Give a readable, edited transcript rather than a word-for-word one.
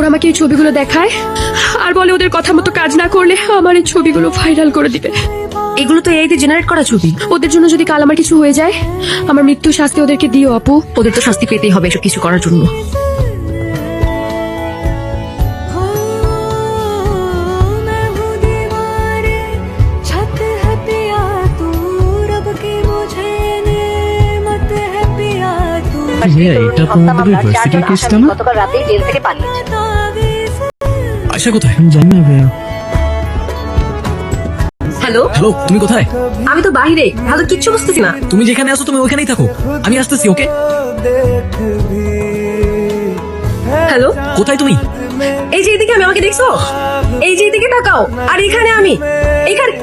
ওরা আমাকে এই ছবিগুলো দেখায় আর বলে ওদের কথা মতো কাজ না করলে আমার এই ছবিগুলো ভাইরাল করে দিবে। এগুলো তো এআই তে জেনারেট করা ছবি। ওদের জন্য যদি কাল আমার কিছু হয়ে যায়, আমার মৃত্যু শাস্তি ওদেরকে দিও আপু। ওদের তো শাস্তি পেতেই হবে এসব কিছু করার জন্য। এটা তোমাদের ইউনিভার্সিটির কেসটা না? গতকাল রাতেই জেল থেকে পালিয়েছে। আয়শা কোথায়? জানি না ভাইয়া। হ্যালো হ্যালো, তুমি কোথায়? আমি তো বাইরে, ভালো কিচ্ছু বুঝতেছি না। তুমি যেখানে আছো তুমি ওখানেই থাকো, আমি আসতেছি। ওকে, হ্যালো, কোথায় তুমি? এই যে এদিকে, আমি আমাকে দেখছো? এই যে এদিকে তাকাও, আর এখানে আমি এখানে।